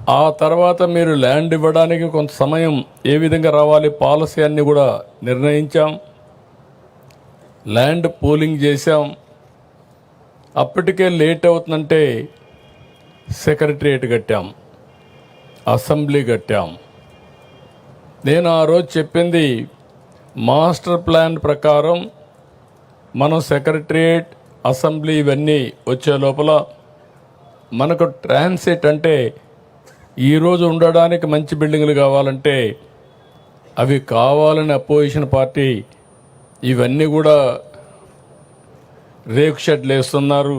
ఆ తర్వాత మీరు ల్యాండ్ ఇవ్వడానికి కొంత సమయం ఏ విధంగా రావాలి పాలసీ అన్ని కూడా నిర్ణయించాం. ల్యాండ్ పూలింగ్ చేశాం. అప్పటికే లేట్ అవుతుందంటే సెక్రటరియట్ కట్టాం, అసెంబ్లీ కట్టాం. నేను ఆ రోజు చెప్పింది మాస్టర్ ప్లాన్ ప్రకారం మనం సెక్రటరియట్, అసెంబ్లీ ఇవన్నీ వచ్చే లోపల మనకు ట్రాన్సిట్ అంటే ఈరోజు ఉండడానికి మంచి బిల్డింగ్లు కావాలంటే అవి కావాలని అపోజిషన్ పార్టీ ఇవన్నీ కూడా రేకు షెడ్లు వేస్తున్నారు,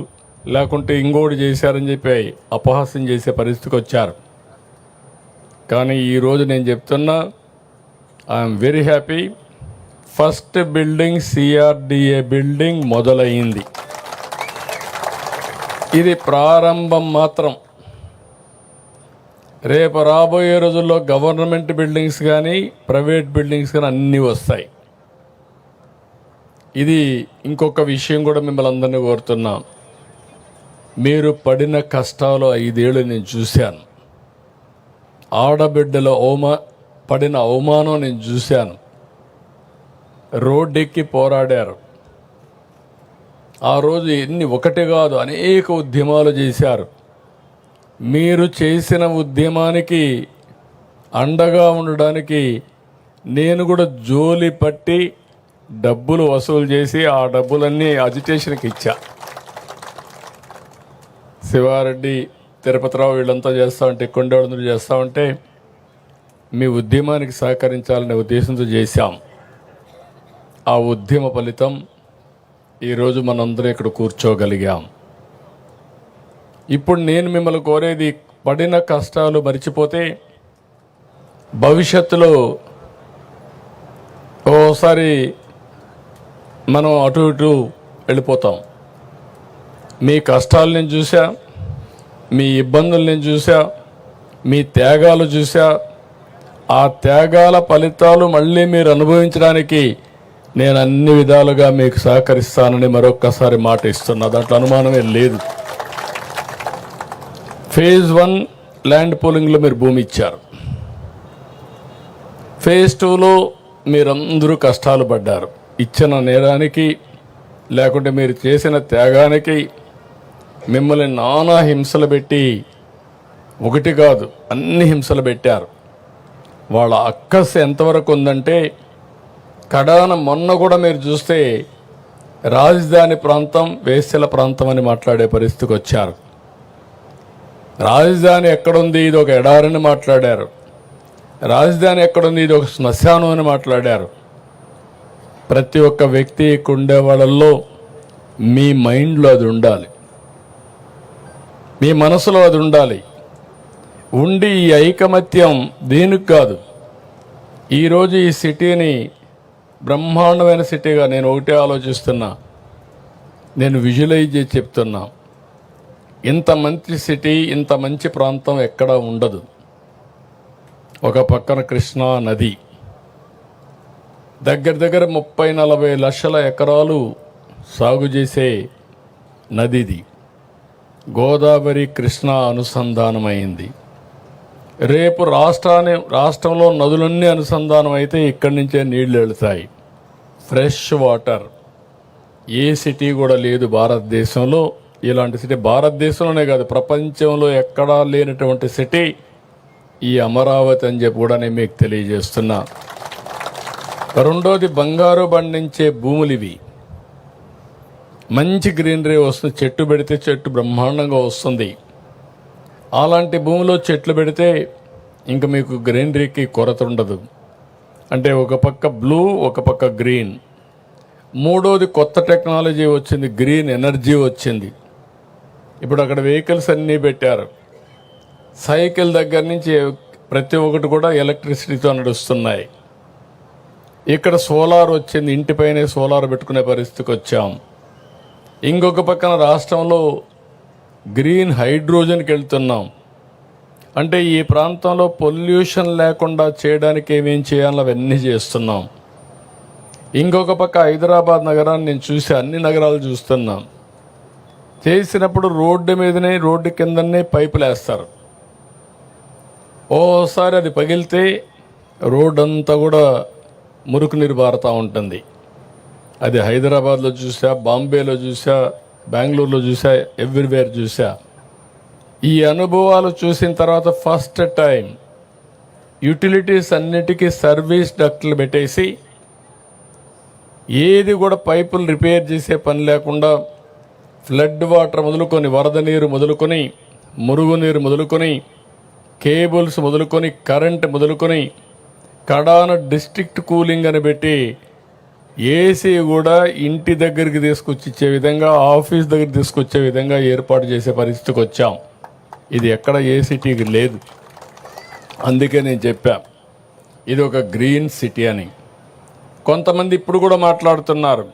లేకుంటే ఇంకోటి చేశారని చెప్పి అపహాస్యం చేసే పరిస్థితికి వచ్చారు. కానీ ఈరోజు నేను చెప్తున్నా, I'm very happy. First building CRDA building మొదలైంది. ఇది ప్రారంభం మాత్రం. రేపు రాబోయే రోజుల్లో గవర్నమెంట్ బిల్డింగ్స్ కానీ ప్రైవేట్ బిల్డింగ్స్ కానీ అన్నీ వస్తాయి. ఇది ఇంకొక విషయం కూడా మిమ్మల్ని అందరినీ కోరుతున్నాం. మీరు పడిన కష్టాలు 5 ఏళ్ళు నేను చూశాను. ఆడబిడ్డల పడిన అవమానం నేను చూశాను. రోడ్డెక్కి పోరాడారు. ఆ రోజు ఒకటి కాదు అనేక ఉద్యమాలు చేశారు. మీరు చేసిన ఉద్యమానికి అండగా ఉండడానికి నేను కూడా జోలి పట్టి డబ్బులు వసూలు చేసి ఆ డబ్బులన్నీ అజిటేషన్కి ఇచ్చా. శివారెడ్డి, తిరుపతిరావు వీళ్ళంతా చేస్తూ ఉంటే, కొండవాళ్ళందరూ చేస్తూ ఉంటే మీ ఉద్యమానికి సహకరించాలనే ఉద్దేశంతో చేశాం. ఆ ఉద్యమ ఫలితం ఈరోజు మనందరం ఇక్కడ కూర్చోగలిగాం. ఇప్పుడు నేను మిమ్మల్ని కోరేది, పడిన కష్టాలు మర్చిపోతే భవిష్యత్తులో ఓసారి మనం అటు ఇటు వెళ్ళిపోతాం. మీ కష్టాలు నేను చూసా, మీ ఇబ్బందులు నేను చూసా, మీ త్యాగాలు చూసా. ఆ త్యాగాల ఫలితాలు మళ్ళీ మీరు అనుభవించడానికి నేను అన్ని విధాలుగా మీకు సహకరిస్తానని మరొక్కసారి మాట ఇస్తున్నా. దాంట్లో అనుమానమే లేదు. ఫేజ్ 1 ల్యాండ్ పూలింగ్లో మీరు భూమి ఇచ్చారు. ఫేజ్ 2లో మీరందరూ కష్టాలు పడ్డారు. ఇచ్చిన నేరానికి, లేకుంటే మీరు చేసిన త్యాగానికి మిమ్మల్ని నానా హింసలు పెట్టి, ఒకటి కాదు అన్ని హింసలు పెట్టారు. వాళ్ళ అక్కస్ ఎంతవరకు ఉందంటే, కడాన మొన్న కూడా మీరు చూస్తే రాజధాని ప్రాంతం వేశ్యల ప్రాంతం అని మాట్లాడే పరిస్థితికి వచ్చారు. రాజధాని ఎక్కడుంది, ఇది ఒక ఎడారని మాట్లాడారు. రాజధాని ఎక్కడుంది, ఇది ఒక శ్మశానం అని మాట్లాడారు. ప్రతి ఒక్క వ్యక్తి ఉండే వాళ్ళల్లో మీ మైండ్లో అది ఉండాలి, మీ మనసులో అది ఉండాలి. ఉండి ఈ ఐకమత్యం దేనికి కాదు. ఈరోజు ఈ సిటీని బ్రహ్మాండమైన సిటీగా నేను ఒకటే ఆలోచిస్తున్నా, నేను విజువలైజ్ చేసి చెప్తున్నా. ఇంత మంచి సిటీ, ఇంత మంచి ప్రాంతం ఎక్కడా ఉండదు. ఒక పక్కన కృష్ణా నది, దగ్గర 30-40 లక్షల ఎకరాలు సాగు చేసే నదిది. గోదావరి కృష్ణా అనుసంధానమైంది. రేపు రాష్ట్రంలో నదులన్నీ అనుసంధానం అయితే ఇక్కడి నుంచే నీళ్లు వెళతాయి. Fresh water. ఏ సిటీ కూడా లేదు భారతదేశంలో ఇలాంటి సిటీ. భారతదేశంలోనే కాదు, ప్రపంచంలో ఎక్కడా లేనటువంటి సిటీ ఈ అమరావతి అని చెప్పి కూడా నేను మీకు తెలియజేస్తున్నా. రెండోది, బంగారు పండించే భూములు ఇవి. మంచి గ్రీనరీ వస్తుంది. చెట్టు పెడితే చెట్టు బ్రహ్మాండంగా వస్తుంది. అలాంటి భూమిలో చెట్లు పెడితే ఇంక మీకు గ్రీనరీకి కొరత ఉండదు. అంటే ఒక పక్క బ్లూ, ఒక పక్క గ్రీన్. మూడోది, కొత్త టెక్నాలజీ వచ్చింది, గ్రీన్ ఎనర్జీ వచ్చింది. ఇప్పుడు అక్కడ వెహికల్స్ అన్నీ పెట్టారు. సైకిల్ దగ్గర నుంచి ప్రతి ఒక్కటి కూడా ఎలక్ట్రిసిటీతో నడుస్తున్నాయి. ఇక్కడ సోలార్ వచ్చింది, ఇంటిపైనే సోలార్ పెట్టుకునే పరిస్థితికి వచ్చాం. ఇంకొక పక్కన రాష్ట్రంలో గ్రీన్ హైడ్రోజన్కి వెళ్తున్నాం. అంటే ఈ ప్రాంతంలో పొల్యూషన్ లేకుండా చేయడానికి ఏమేం చేయాలో అవన్నీ చేస్తున్నాం. ఇంకొక పక్క హైదరాబాద్ నగరాన్ని నేను చూసి అన్ని నగరాలు చూస్తున్నాం. చేసినప్పుడు రోడ్డు మీదనే, రోడ్డు కిందనే పైపులు వేస్తారు. ఓసారి అది పగిలితే రోడ్ అంతా కూడా మురుకు నీరు పారుతూ ఉంటుంది. అది హైదరాబాద్లో చూసా, బాంబేలో చూసా, బెంగళూరులో చూసా, ఎవ్రీవేర్ చూసా. ఈ అనుభవాలు చూసిన తర్వాత ఫస్ట్ టైం యూటిలిటీస్ అన్నిటికీ సర్వీస్ డక్ట్లు పెట్టేసి ఏది కూడా పైపులు రిపేర్ చేసే పని లేకుండా ఫ్లడ్ వాటర్ మొదలుకొని, వరద నీరు మొదలుకొని, మురుగునీరు మొదలుకొని, కేబుల్స్ మొదలుకొని, కరెంట్ మొదలుకొని, కడాన డిస్ట్రిక్ట్ కూలింగ్ అని పెట్టి ఏసీ కూడా ఇంటి దగ్గరికి తీసుకొచ్చి ఇచ్చే విధంగా, ఆఫీస్ దగ్గర తీసుకొచ్చే విధంగా ఏర్పాటు చేసే పరిస్థితికి వచ్చాం. ఇది ఎక్కడ ఏ సిటీకి లేదు. అందుకే నేను చెప్పా ఇది ఒక గ్రీన్ సిటీ అని. కొంతమంది ఇప్పుడు కూడా మాట్లాడుతున్నారు,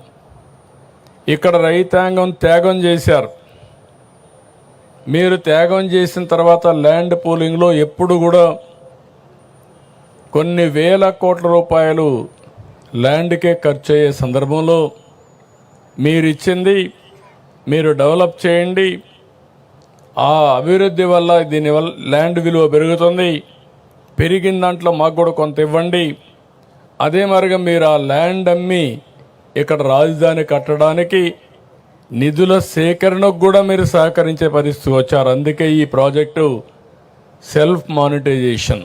ఇక్కడ రైతాంగం త్యాగం చేశారు. మీరు త్యాగం చేసిన తర్వాత ల్యాండ్ పూలింగ్లో ఎప్పుడు కూడా కొన్ని వేల కోట్ల రూపాయలు ల్యాండ్కే ఖర్చు అయ్యే సందర్భంలో మీరు ఇచ్చింది మీరు డెవలప్ చేయండి, ఆ అభివృద్ధి వల్ల దీనివల్ల ల్యాండ్ విలువ పెరుగుతుంది, పెరిగిన దాంట్లో మాకు కూడా కొంత ఇవ్వండి. అదే మరిగా మీరు ఆ ల్యాండ్ అమ్మి ఇక్కడ రాజధాని కట్టడానికి నిధుల సేకరణకు కూడా మీరు సహకరించే పరిస్థితి వచ్చారు. అందుకే ఈ ప్రాజెక్టు సెల్ఫ్ మానిటైజేషన్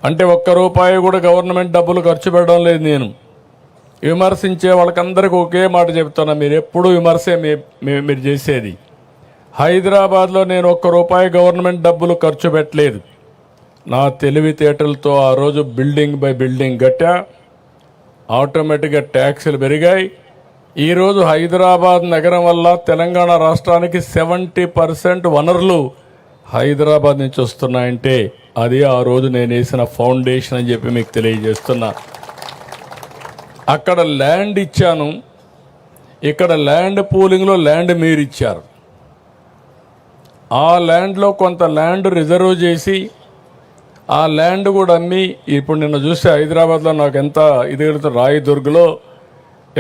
అంటే ఒక్క రూపాయి కూడా గవర్నమెంట్ డబ్బులు ఖర్చు పెట్టడం లేదు. నేను విమర్శించే వాళ్ళకందరికీ ఒకే మాట చెప్తున్నా, మీరు ఎప్పుడూ విమర్శే మీరు చేసేది. హైదరాబాద్లో నేను ఒక్క రూపాయి గవర్నమెంట్ డబ్బులు ఖర్చు పెట్టలేదు. నా తెలివితేటలతో ఆ రోజు బిల్డింగ్ బై బిల్డింగ్ కట్టా. ఆటోమేటిక్గా ట్యాక్సులు పెరిగాయి. ఈరోజు హైదరాబాద్ నగరం వల్ల తెలంగాణ రాష్ట్రానికి 70% వనరులు హైదరాబాద్ నుంచి వస్తున్నాయంటే అది ఆ రోజు నేను వేసిన ఫౌండేషన్ అని చెప్పి మీకు తెలియజేస్తున్నా. అక్కడ ల్యాండ్ ఇచ్చాను, ఇక్కడ ల్యాండ్ పూలింగ్లో ల్యాండ్ మీరు ఇచ్చారు. ఆ ల్యాండ్లో కొంత ల్యాండ్ రిజర్వ్ చేసి ఆ ల్యాండ్ కూడా అమ్మి ఇప్పుడు నిన్న చూస్తే హైదరాబాద్లో నాకు ఎంత ఇది రాయదుర్గ్లో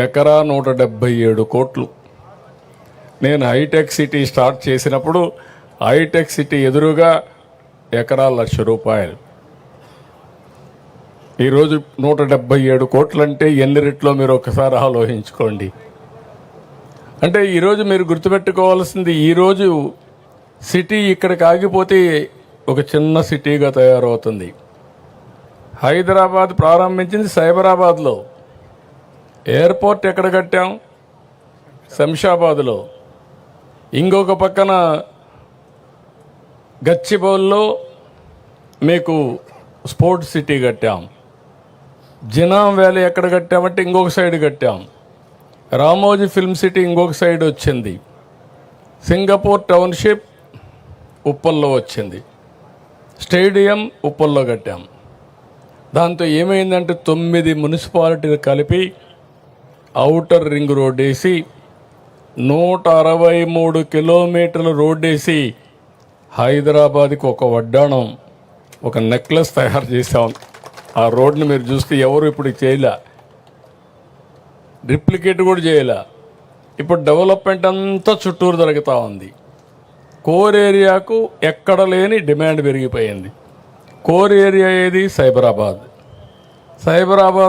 ఎకరా 177 కోట్లు. నేను హైటెక్ సిటీ స్టార్ట్ చేసినప్పుడు హైటెక్ సిటీ ఎదురుగా ఎకరా 1,00,000 రూపాయలు. ఈరోజు 177 కోట్లు అంటే ఎన్ని రెట్లో మీరు ఒకసారి ఆలోచించుకోండి. అంటే ఈరోజు మీరు గుర్తుపెట్టుకోవాల్సింది, ఈరోజు సిటీ ఇక్కడికి ఆగిపోతే ఒక చిన్న సిటీగా తయారవుతుంది. హైదరాబాద్ ప్రారంభించింది సైబరాబాద్లో, ఎయిర్పోర్ట్ ఎక్కడ కట్టాం, శంషాబాద్లో, ఇంకొక పక్కన గచ్చిబౌల్లో మీకు స్పోర్ట్స్ సిటీ కట్టాం. జినాం వ్యాలీ ఎక్కడ కట్టామంటే ఇంకొక సైడ్ కట్టాం. రామోజీ ఫిల్మ్ సిటీ ఇంకొక సైడ్ వచ్చింది. సింగపూర్ టౌన్షిప్ ఉప్పల్లో వచ్చింది. స్టేడియం ఉప్పల్లో కట్టాం. దాంతో ఏమైందంటే 9 మున్సిపాలిటీలు కలిపి ఔటర్ రింగ్ రోడ్ వేసి 163 కిలోమీటర్ల రోడ్ వేసి హైదరాబాద్కి ఒక వడ్డాణం, ఒక నెక్లెస్ తయారు చేసాం. ఆ రోడ్ని మీరు చూస్తే ఎవరు ఇప్పుడు చేయలే, రిప్లికేట్ కూడా చేయలే. ఇప్పుడు డెవలప్మెంట్ అంతా చుట్టూరు జరుగుతూ ఉంది. కోర్ ఏరియాకు ఎక్కడ లేని డిమాండ్ పెరిగిపోయింది. కోర్ ఏరియా ఏది? సైబరాబాద్.